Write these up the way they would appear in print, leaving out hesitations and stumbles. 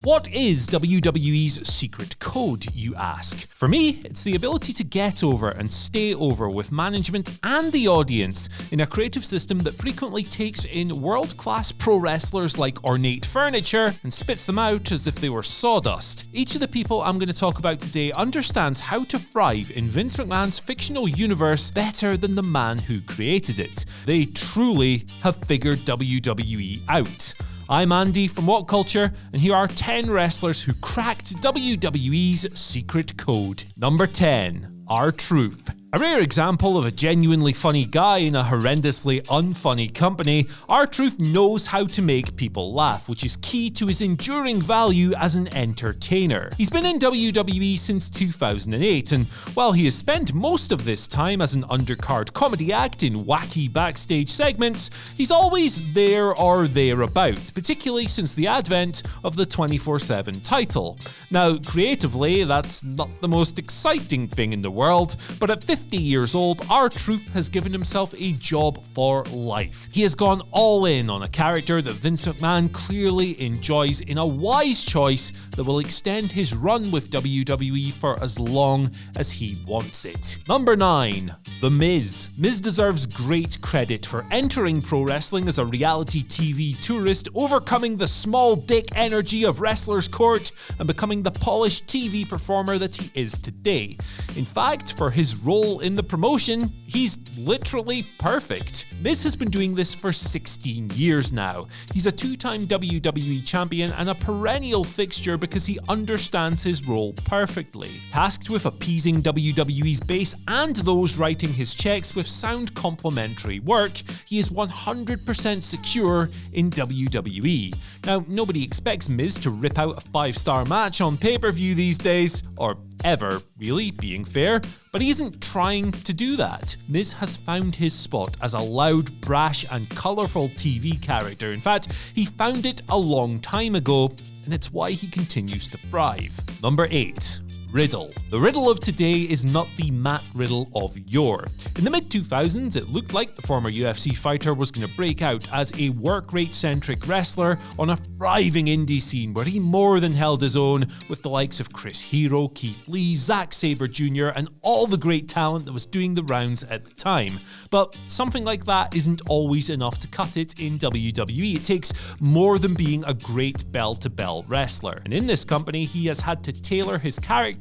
What is WWE's secret code, you ask? For me, it's the ability to get over and stay over with management and the audience in a creative system that frequently takes in world-class pro wrestlers like ornate furniture and spits them out as if they were sawdust. Each of the people I'm going to talk about today understands how to thrive in Vince McMahon's fictional universe better than the man who created it. They truly have figured WWE out. I'm Andy from What Culture, and here are 10 wrestlers who cracked WWE's secret code. Number 10, R-Truth. A rare example of a genuinely funny guy in a horrendously unfunny company, R-Truth knows how to make people laugh, which is key to his enduring value as an entertainer. He's been in WWE since 2008, and while he has spent most of this time as an undercard comedy act in wacky backstage segments, he's always there or thereabouts, particularly since the advent of the 24/7 title. Now, creatively, that's not the most exciting thing in the world, but at 50 years old, R-Truth has given himself a job for life. He has gone all in on a character that Vince McMahon clearly enjoys in a wise choice that will extend his run with WWE for as long as he wants it. Number 9, The Miz. Miz deserves great credit for entering pro wrestling as a reality TV tourist, overcoming the small dick energy of wrestlers' court, and becoming the polished TV performer that he is today. In fact, for his role in the promotion, he's literally perfect. Miz has been doing this for 16 years now. He's a 2-time WWE champion and a perennial fixture because he understands his role perfectly. Tasked with appeasing WWE's base and those writing his checks with sound complimentary work, he is 100% secure in WWE. Now, nobody expects Miz to rip out a 5-star match on pay-per-view these days, or ever, really, being fair, but he isn't trying to do that. Miz has found his spot as a loud, brash, and colourful TV character. In fact, he found it a long time ago, and it's why he continues to thrive. Number 8. Riddle. The Riddle of today is not the Matt Riddle of yore. In the mid-2000s, it looked like the former UFC fighter was going to break out as a work rate-centric wrestler on a thriving indie scene where he more than held his own with the likes of Chris Hero, Keith Lee, Zack Sabre Jr., and all the great talent that was doing the rounds at the time. But something like that isn't always enough to cut it in WWE. It takes more than being a great bell-to-bell wrestler. And in this company, he has had to tailor his character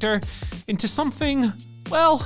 into something, well,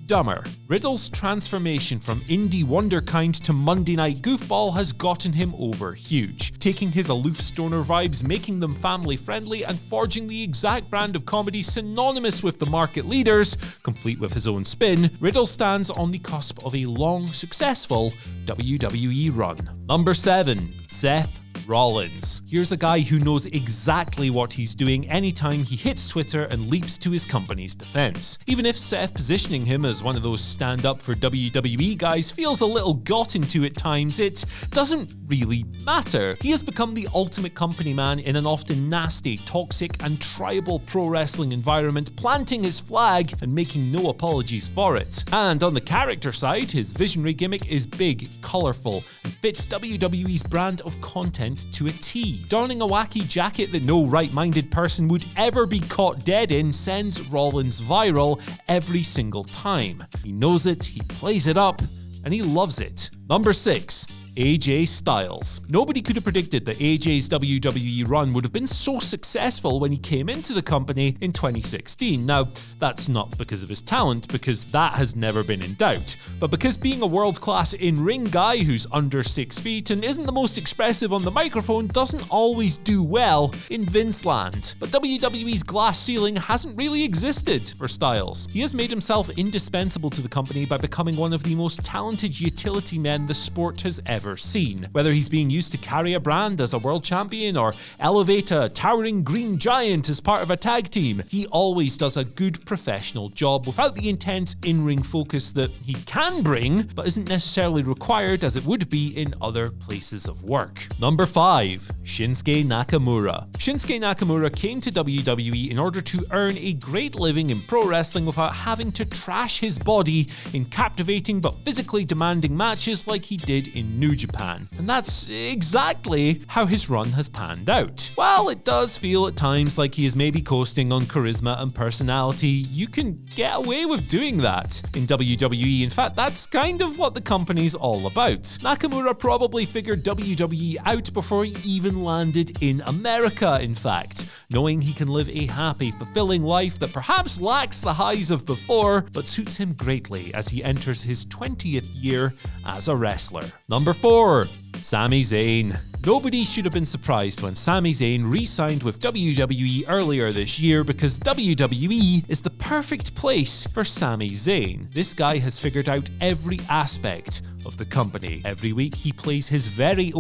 dumber. Riddle's transformation from indie wonderkind to Monday Night Goofball has gotten him over huge, taking his aloof stoner vibes, making them family friendly, and forging the exact brand of comedy synonymous with the market leaders, complete with his own spin. Riddle stands on the cusp of a long, successful WWE run. Number 7, Seth Rollins. Here's a guy who knows exactly what he's doing anytime he hits Twitter and leaps to his company's defense. Even if Seth positioning him as one of those stand-up for WWE guys feels a little gotten to at times, it doesn't really matter. He has become the ultimate company man in an often nasty, toxic, and tribal pro wrestling environment, planting his flag and making no apologies for it. And on the character side, his visionary gimmick is big, colourful, and fits WWE's brand of content to a T. Donning a wacky jacket that no right-minded person would ever be caught dead in sends Rollins viral every single time. He knows it, he plays it up, and he loves it. Number 6. AJ Styles. Nobody could have predicted that AJ's WWE run would have been so successful when he came into the company in 2016. Now, that's not because of his talent, because that has never been in doubt, but because being a world-class in-ring guy who's under 6 feet and isn't the most expressive on the microphone doesn't always do well in Vince land. But WWE's glass ceiling hasn't really existed for Styles. He has made himself indispensable to the company by becoming one of the most talented utility men the sport has ever seen. Whether he's being used to carry a brand as a world champion or elevate a towering green giant as part of a tag team, he always does a good professional job without the intense in-ring focus that he can bring, but isn't necessarily required as it would be in other places of work. Number 5. Shinsuke Nakamura. Shinsuke Nakamura came to WWE in order to earn a great living in pro wrestling without having to trash his body in captivating but physically demanding matches like he did in New New Japan. And that's exactly how his run has panned out. While it does feel at times like he is maybe coasting on charisma and personality, you can get away with doing that in WWE. In fact, that's kind of what the company's all about. Nakamura probably figured WWE out before he even landed in America, in fact, knowing he can live a happy, fulfilling life that perhaps lacks the highs of before, but suits him greatly as he enters his 20th year as a wrestler. Number 4. Sami Zayn. Nobody should have been surprised when Sami Zayn re-signed with WWE earlier this year, because WWE is the perfect place for Sami Zayn. This guy has figured out every aspect of the company. Every week he plays his very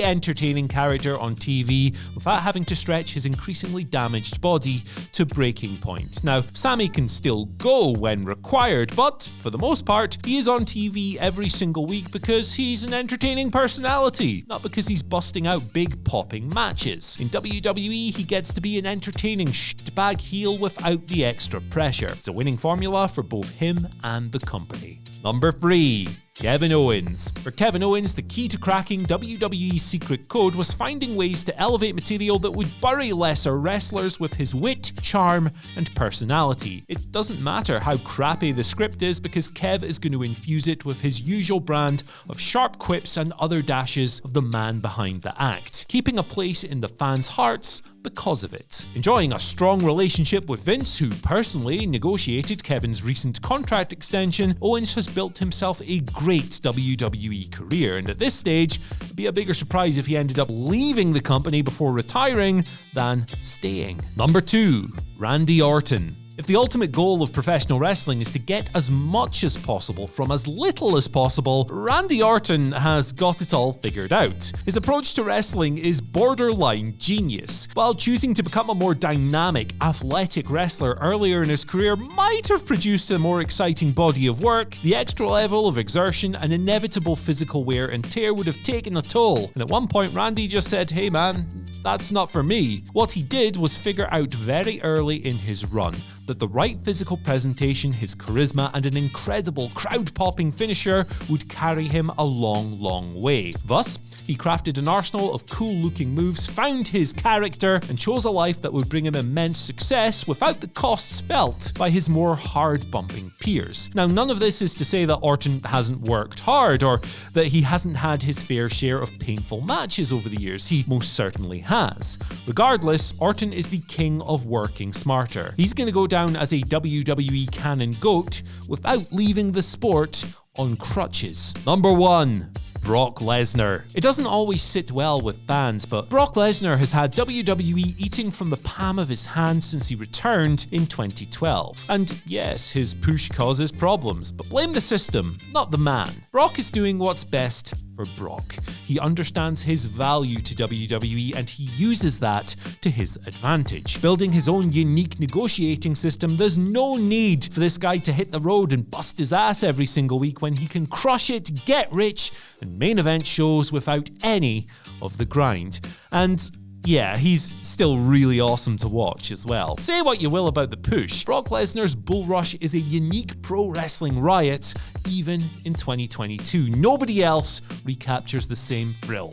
entertaining character on TV without having to stretch his increasingly damaged body to breaking point. Now, Sami can still go when required, but for the most part, he is on TV every single week because he's an entertaining personality, not because he's busting out big popping matches. In WWE, he gets to be an entertaining shitbag heel without the extra pressure. It's a winning formula for both him and the company. Number 3. Kevin Owens. For Kevin Owens, the key to cracking WWE's secret code was finding ways to elevate material that would bury lesser wrestlers with his wit, charm, and personality. It doesn't matter how crappy the script is, because Kev is going to infuse it with his usual brand of sharp quips and other dashes of the man behind the act, keeping a place in the fans' hearts because of it. Enjoying a strong relationship with Vince, who personally negotiated Kevin's recent contract extension, Owens has built himself a great WWE career, and at this stage, it'd be a bigger surprise if he ended up leaving the company before retiring than staying. Number 2. Randy Orton. If the ultimate goal of professional wrestling is to get as much as possible from as little as possible, Randy Orton has got it all figured out. His approach to wrestling is borderline genius. While choosing to become a more dynamic, athletic wrestler earlier in his career might have produced a more exciting body of work, the extra level of exertion and inevitable physical wear and tear would have taken a toll. And at one point, Randy just said, "Hey man, that's not for me." What he did was figure out very early in his run that the right physical presentation, his charisma, and an incredible crowd-popping finisher would carry him a long way. Thus, he crafted an arsenal of cool-looking moves, found his character, and chose a life that would bring him immense success without the costs felt by his more hard-bumping peers. Now, none of this is to say that Orton hasn't worked hard, or that he hasn't had his fair share of painful matches over the years. He most certainly has. Regardless, Orton is the king of working smarter. He's going to go down as a WWE canon GOAT without leaving the sport on crutches. Number 1. Brock Lesnar. It doesn't always sit well with fans, but Brock Lesnar has had WWE eating from the palm of his hand since he returned in 2012. And yes, his push causes problems, but blame the system, not the man. Brock is doing what's best for Brock. He understands his value to WWE and he uses that to his advantage. Building his own unique negotiating system, there's no need for this guy to hit the road and bust his ass every single week when he can crush it, get rich, and main event shows without any of the grind. And yeah, he's still really awesome to watch as well. Say what you will about the push, Brock Lesnar's Bull Rush is a unique pro wrestling riot even in 2022. Nobody else recaptures the same thrill.